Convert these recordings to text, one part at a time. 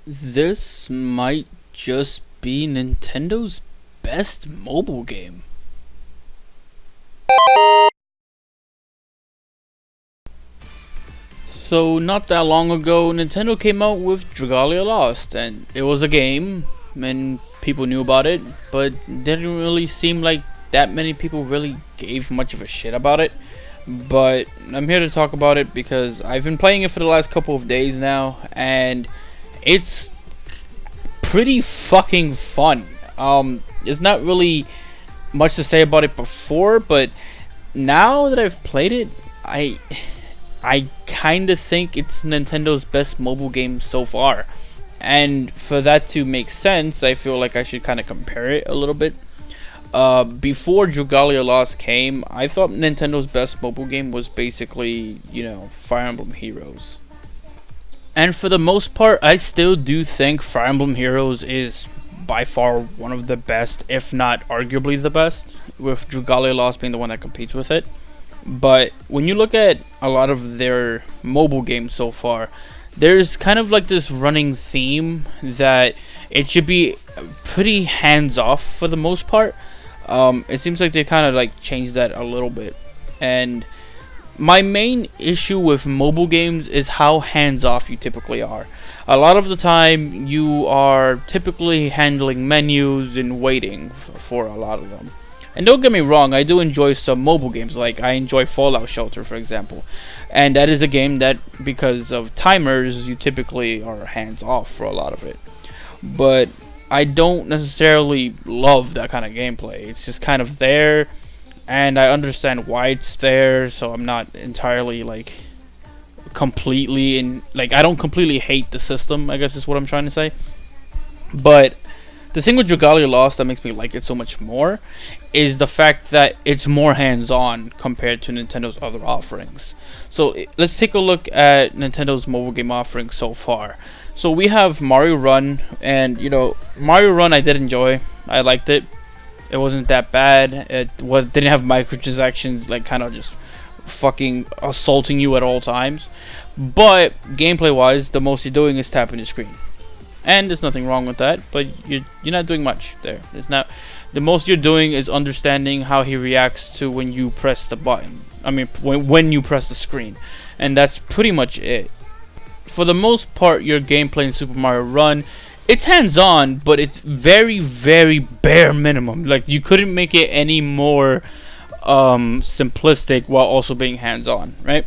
This might just be Nintendo's best mobile game. So, not that long ago, Nintendo came out with Dragalia Lost, and it was a game, and people knew about it, but didn't really seem like that many people really gave much of a shit about it. But I'm here to talk about it because I've been playing it for the last couple of days now, and it's pretty fucking fun. There's not really much to say about it before, but now that I've played it, I kind of think it's Nintendo's best mobile game so far. And for that to make sense, I feel like I should kind of compare it a little bit. Before Dragalia Lost came, I thought Nintendo's best mobile game was basically, Fire Emblem Heroes. And for the most part, I still do think Fire Emblem Heroes is by far one of the best, if not arguably the best, with Dragalia Lost being the one that competes with it. But when you look at a lot of their mobile games so far, there's kind of like this running theme that it should be pretty hands-off for the most part. It seems like they kind of like changed that a little bit. And my main issue with mobile games is how hands-off you typically are. A lot of the time, you are typically handling menus and waiting for a lot of them. And don't get me wrong, I do enjoy some mobile games, like I enjoy Fallout Shelter, for example. And that is a game that, because of timers, you typically are hands-off for a lot of it. But I don't necessarily love that kind of gameplay. It's just kind of there, and I understand why it's there, so I'm not entirely, completely I don't completely hate the system, I guess is what I'm trying to say. But the thing with Dragalia Lost that makes me like it so much more is the fact that it's more hands-on compared to Nintendo's other offerings. So let's take a look at Nintendo's mobile game offerings so far. So we have Mario Run, and Mario Run I did enjoy. I liked it. It wasn't that bad. Didn't have microtransactions kind of just fucking assaulting you at all times. But gameplay-wise, the most you're doing is tapping the screen. And there's nothing wrong with that, but you're not doing much there. The most you're doing is understanding how he reacts to when you press the button. I mean, when you press the screen, and that's pretty much it. For the most part, your gameplay in Super Mario Run, it's hands-on, but it's very, very bare minimum. Like, you couldn't make it any more simplistic while also being hands-on, right?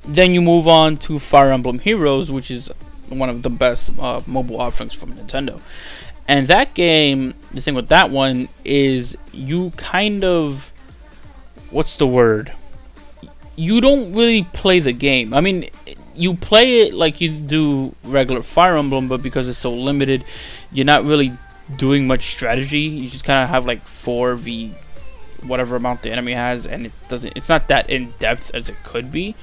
Then you move on to Fire Emblem Heroes, which is one of the best mobile offerings from Nintendo. And that game, the thing with that one is you kind of, what's the word? You don't really play the game. I mean, you play it like you do regular Fire Emblem, but because it's so limited, you're not really doing much strategy. You just kind of have 4v whatever amount the enemy has, and it's not that in depth as it could be.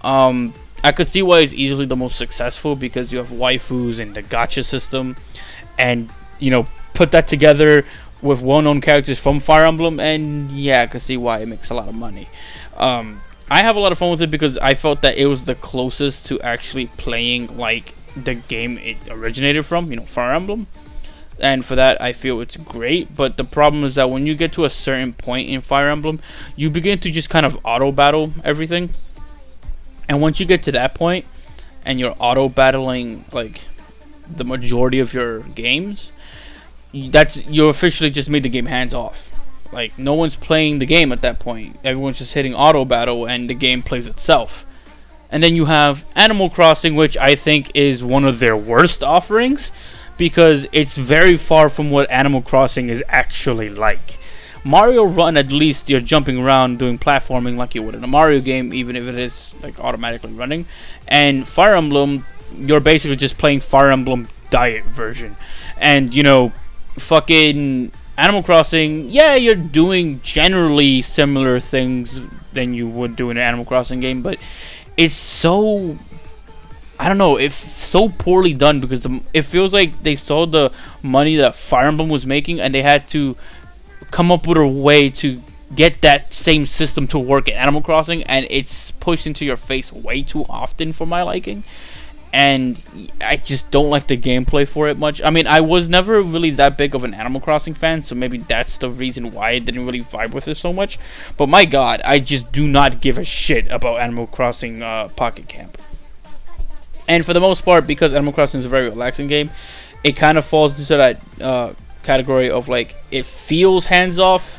I could see why it's easily the most successful because you have waifus and the gacha system, and put that together with well-known characters from Fire Emblem, and yeah, I could see why it makes a lot of money. I have a lot of fun with it because I felt that it was the closest to actually playing like the game it originated from, Fire Emblem. And for that, I feel it's great. But the problem is that when you get to a certain point in Fire Emblem, you begin to just kind of auto-battle everything. And once you get to that point, and you're auto-battling the majority of your games, you officially just made the game hands-off. No one's playing the game at that point. Everyone's just hitting auto-battle, and the game plays itself. And then you have Animal Crossing, which I think is one of their worst offerings, because it's very far from what Animal Crossing is actually like. Mario Run, at least you're jumping around doing platforming like you would in a Mario game, even if it is automatically running. And Fire Emblem, you're basically just playing Fire Emblem Diet version. And fucking Animal Crossing, yeah, you're doing generally similar things than you would do in an Animal Crossing game, but it's so, I don't know, it's so poorly done because it feels like they saw the money that Fire Emblem was making and they had to come up with a way to get that same system to work in Animal Crossing, and it's pushed into your face way too often for my liking. and I just don't like the gameplay for it much. I mean, I was never really that big of an Animal Crossing fan, so maybe that's the reason why I didn't really vibe with it so much. But my god, I just do not give a shit about Animal Crossing Pocket Camp. And for the most part, because Animal Crossing is a very relaxing game, it kind of falls into that category of like, it feels hands-off,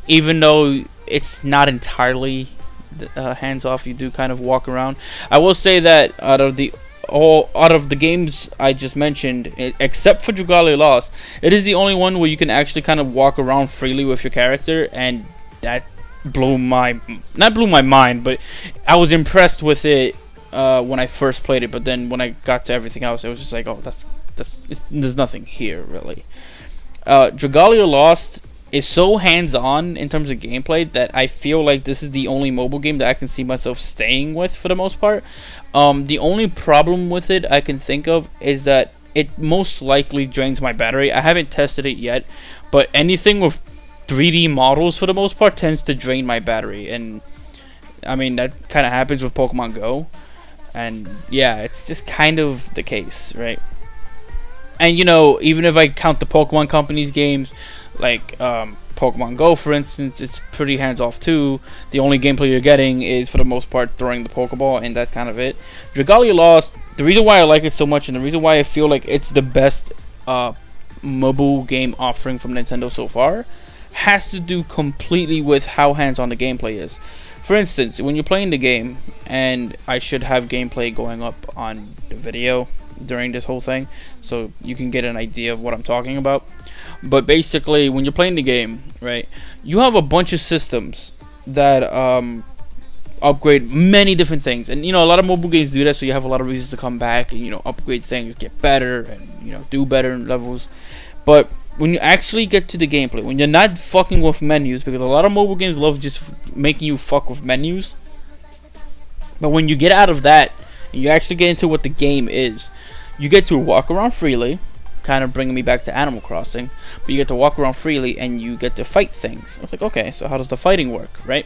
even though it's not entirely hands-off. You do kind of walk around. I will say that out of the games I just mentioned, except for Dragalia Lost, it is the only one where you can actually kind of walk around freely with your character, and that not blew my mind, but I was impressed with it when I first played it. But then when I got to everything else, it was just like, oh, there's nothing here really. Dragalia Lost is so hands-on in terms of gameplay that I feel like this is the only mobile game that I can see myself staying with for the most part. The only problem with it I can think of is that it most likely drains my battery. I haven't tested it yet, but anything with 3D models for the most part tends to drain my battery, and I mean that kind of happens with Pokemon Go, and yeah, it's just kind of the case, right? And you know, even if I count the Pokemon Company's games, like Pokemon Go for instance, it's pretty hands-off too. The only gameplay you're getting is for the most part throwing the Pokeball, and that's kind of it. Dragalia Lost, the reason why I like it so much and the reason why I feel like it's the best mobile game offering from Nintendo so far has to do completely with how hands-on the gameplay is. For instance, when you're playing the game, and I should have gameplay going up on the video during this whole thing so you can get an idea of what I'm talking about. But basically, when you're playing the game, right, you have a bunch of systems that upgrade many different things. And, you know, a lot of mobile games do that, so you have a lot of reasons to come back and, you know, upgrade things, get better, and, you know, do better in levels. But when you actually get to the gameplay, when you're not fucking with menus, because a lot of mobile games love just making you fuck with menus. But when you get out of that, and you actually get into what the game is, you get to walk around freely, kind of bringing me back to Animal Crossing, but you get to walk around freely and you get to fight things. I was like, okay, so how does the fighting work, right?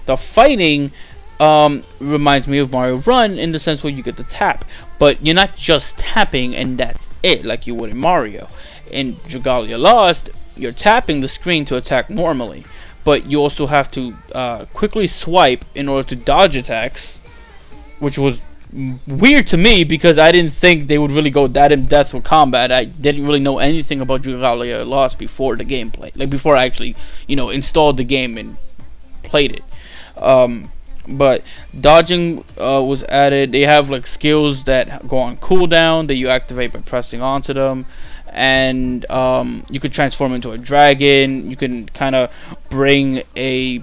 The fighting reminds me of Mario Run in the sense where you get to tap, but you're not just tapping and that's it like you would in Mario. In Dragalia Lost, you're tapping the screen to attack normally, but you also have to quickly swipe in order to dodge attacks, which was weird to me because I didn't think they would really go that in depth with combat. I didn't really know anything about Dragalia Lost before the gameplay, like before I actually, you know, installed the game and played it. But dodging was added. They have like skills that go on cooldown that you activate by pressing onto them, and you could transform into a dragon. You can kind of bring a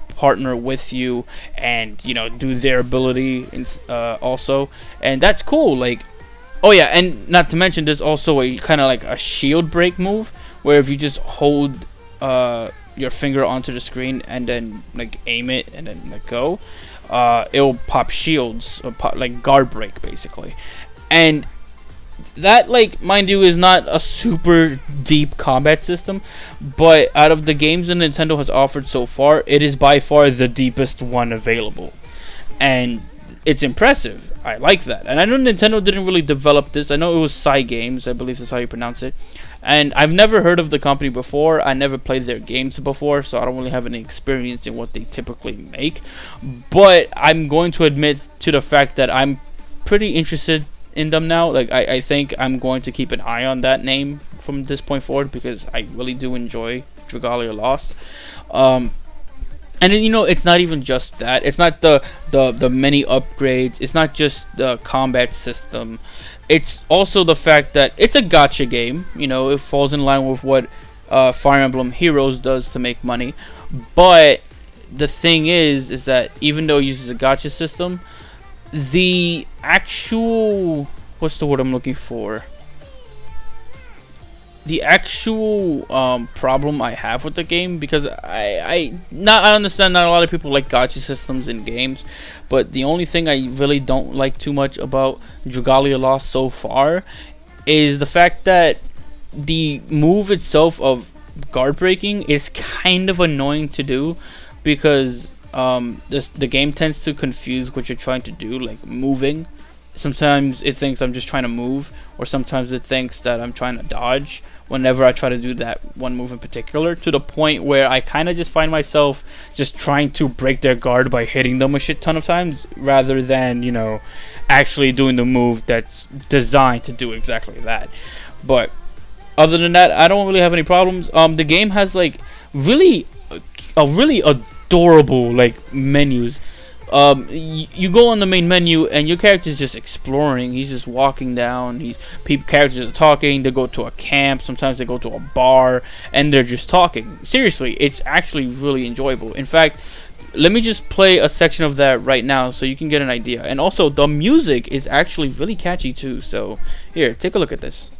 partner with you and, you know, do their ability also, and that's cool. Like, oh yeah, and not to mention there's also a kind of like a shield break move where if you just hold your finger onto the screen and then like aim it and then let go, it'll pop shields, or pop, like guard break basically. And that, like, mind you, is not a super deep combat system, but out of the games that Nintendo has offered so far, it is by far the deepest one available, and it's impressive. I like that. And I know Nintendo didn't really develop this. I know it was Cygames, I believe that's how you pronounce it, and I've never heard of the company before. I never played their games before, so I don't really have any experience in what they typically make, but I'm going to admit to the fact that I'm pretty interested in them now. Like, I think I'm going to keep an eye on that name from this point forward because I really do enjoy Dragalia Lost. And then, you know, it's not even just that. It's not the many upgrades. It's not just the combat system. It's also the fact that it's a gacha game. You know, it falls in line with what Fire Emblem Heroes does to make money. But the thing is that even though it uses a gacha system, the actual, what's the word I'm looking for? The actual problem I have with the game, because I understand not a lot of people like gacha systems in games, but the only thing I really don't like too much about Dragalia Lost so far is the fact that the move itself of guard breaking is kind of annoying to do, because the game tends to confuse what you're trying to do, like moving sometimes it thinks I'm just trying to move, or sometimes it thinks that I'm trying to dodge whenever I try to do that one move in particular, to the point where I kind of just find myself just trying to break their guard by hitting them a shit ton of times, rather than, you know, actually doing the move that's designed to do exactly that. But other than that, I don't really have any problems. The game has like really a really adorable like menus. You go on the main menu and your character's just exploring. He's just walking down. Characters are talking. They go to a camp. Sometimes they go to a bar and they're just talking. Seriously, it's actually really enjoyable. In fact, let me just play a section of that right now so you can get an idea. And also, the music is actually really catchy too. So here, take a look at this.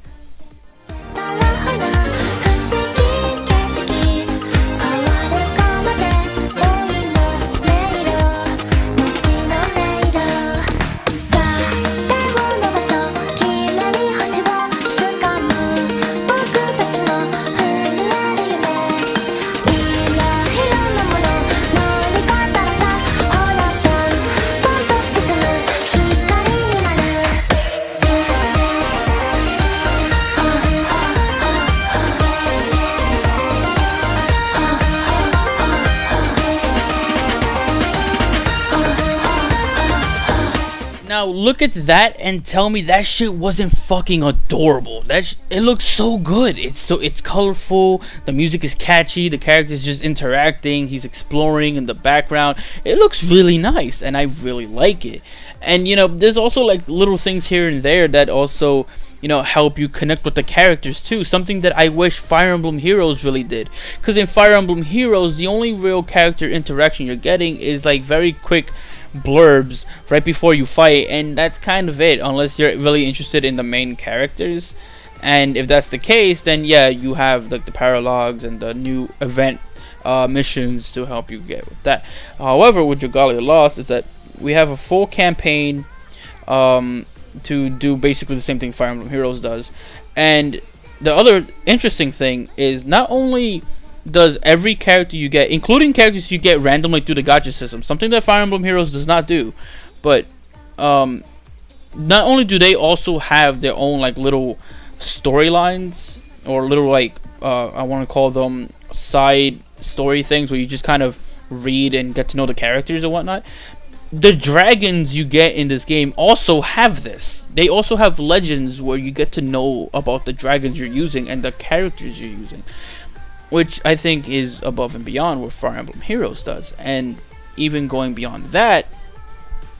Now look at that and tell me that shit wasn't fucking adorable. It looks so good. It's colorful. The music is catchy. The character's just interacting. He's exploring in the background. It looks really nice, and I really like it. And you know, there's also like little things here and there that also, you know, help you connect with the characters too. Something that I wish Fire Emblem Heroes really did. Because in Fire Emblem Heroes, the only real character interaction you're getting is like very quick blurbs right before you fight, and that's kind of it, unless you're really interested in the main characters. And if that's the case, then yeah, you have like the paralogs and the new event missions to help you get with that. However, with Dragalia Lost is that we have a full campaign to do basically the same thing Fire Emblem Heroes does. And the other interesting thing is, not only does every character you get, including characters you get randomly through the gacha system, something that Fire Emblem Heroes does not do, but not only do they also have their own like little storylines, or little like I want to call them side story things, where you just kind of read and get to know the characters and whatnot. The dragons you get in this game also have this. They also have legends where you get to know about the dragons you're using and the characters you're using, which I think is above and beyond what Fire Emblem Heroes does. And even going beyond that,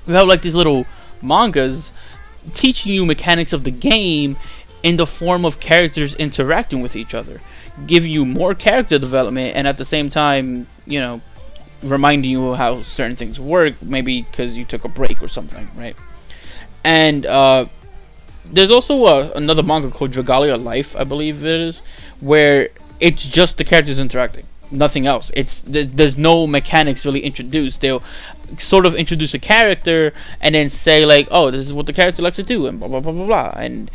we have like these little mangas teaching you mechanics of the game in the form of characters interacting with each other, giving you more character development, and at the same time, you know, reminding you how certain things work, maybe because you took a break or something, right? And there's also another manga called Dragalia Life, I believe it is, where it's just the characters interacting, nothing else. There's no mechanics really introduced. They'll sort of introduce a character and then say like, oh, this is what the character likes to do, and blah blah blah blah blah. And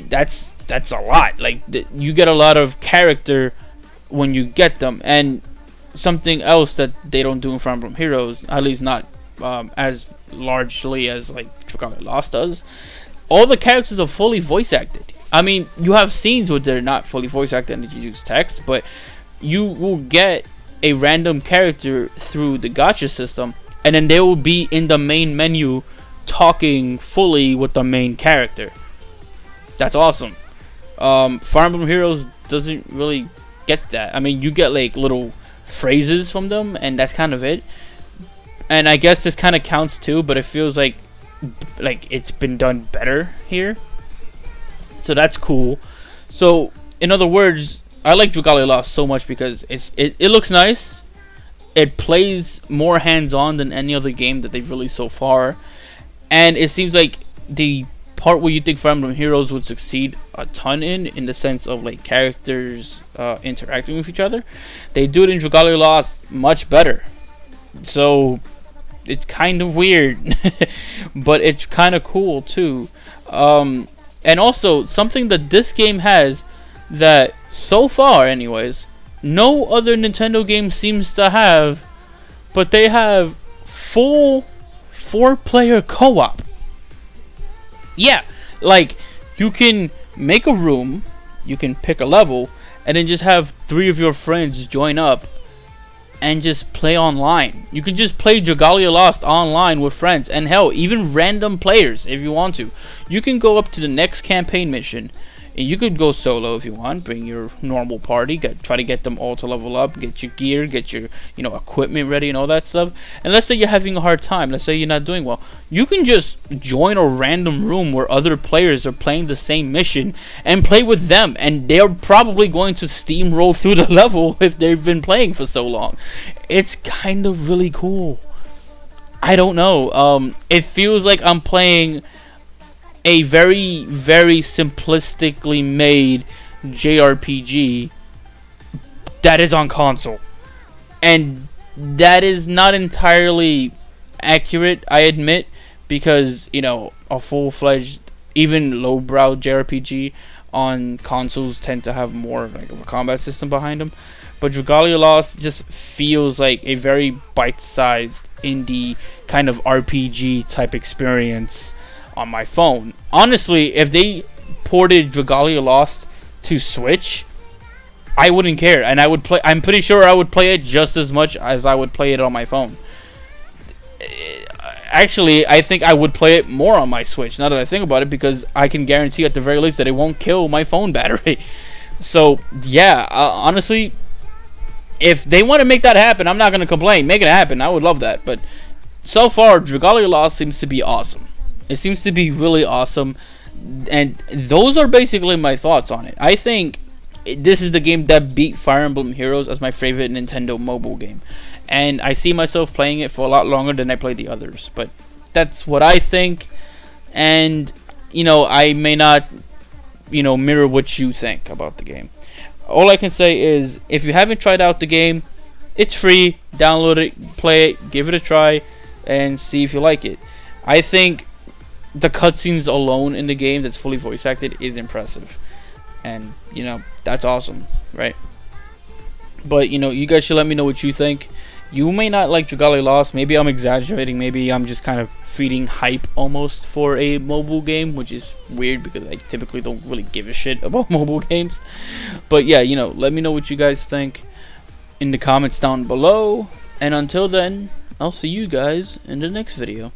that's a lot. Like you get a lot of character when you get them. And something else that they don't do in Fire Emblem Heroes, at least not as largely as like Dragalia Lost does, all the characters are fully voice acted. I mean, you have scenes where they're not fully voice acted and you use text, but you will get a random character through the gacha system, and then they will be in the main menu talking fully with the main character. That's awesome. Fire Emblem Heroes doesn't really get that. I mean, you get like little phrases from them, and that's kind of it. And I guess this kind of counts too, but it feels like it's been done better here. So that's cool. So in other words, I like Dragalia Lost so much because it looks nice. It plays more hands-on than any other game that they've released so far, and it seems like the part where you think Fire Emblem Heroes would succeed a ton in the sense of like characters interacting with each other, they do it in Dragalia Lost much better. So it's kind of weird, but it's kind of cool too. And also something that this game has that so far, anyways, no other Nintendo game seems to have, but they have full 4-player co-op. Yeah, like you can make a room, you can pick a level, and then just have 3 of your friends join up and just play online. You can just play Dragalia Lost online with friends, and hell, even random players if you want to. You can go up to the next campaign mission, and you could go solo if you want. Bring your normal party, try to get them all to level up, get your gear, get your equipment ready and all that stuff. And let's say you're having a hard time, let's say you're not doing well, you can just join a random room where other players are playing the same mission and play with them, and they're probably going to steamroll through the level if they've been playing for so long. It's kind of really cool. I don't know. It feels like I'm playing a very, very simplistically made JRPG that is on console. And that is not entirely accurate, I admit, because, a full-fledged, even lowbrow JRPG on consoles tend to have more like of a combat system behind them. But Dragalia Lost just feels like a very bite-sized indie kind of RPG type experience on my phone. Honestly, if they ported Dragalia Lost to Switch, I wouldn't care, and I'm pretty sure I would play it just as much as I would play it on my phone. Actually, I think I would play it more on my Switch, now that I think about it, because I can guarantee at the very least that it won't kill my phone battery. So, yeah, honestly, if they want to make that happen, I'm not going to complain. Make it happen. I would love that. But so far, Dragalia Lost seems to be awesome. It seems to be really awesome. And those are basically my thoughts on it. I think this is the game that beat Fire Emblem Heroes as my favorite Nintendo mobile game. And I see myself playing it for a lot longer than I played the others. But that's what I think. And, I may not, mirror what you think about the game. All I can say is, if you haven't tried out the game, it's free. Download it, play it, give it a try, and see if you like it. I think the cutscenes alone in the game that's fully voice acted is impressive. And, that's awesome, right? But, you guys should let me know what you think. You may not like Dragalia Lost. Maybe I'm exaggerating. Maybe I'm just kind of feeding hype almost for a mobile game, which is weird because I typically don't really give a shit about mobile games. But yeah, let me know what you guys think in the comments down below. And until then, I'll see you guys in the next video.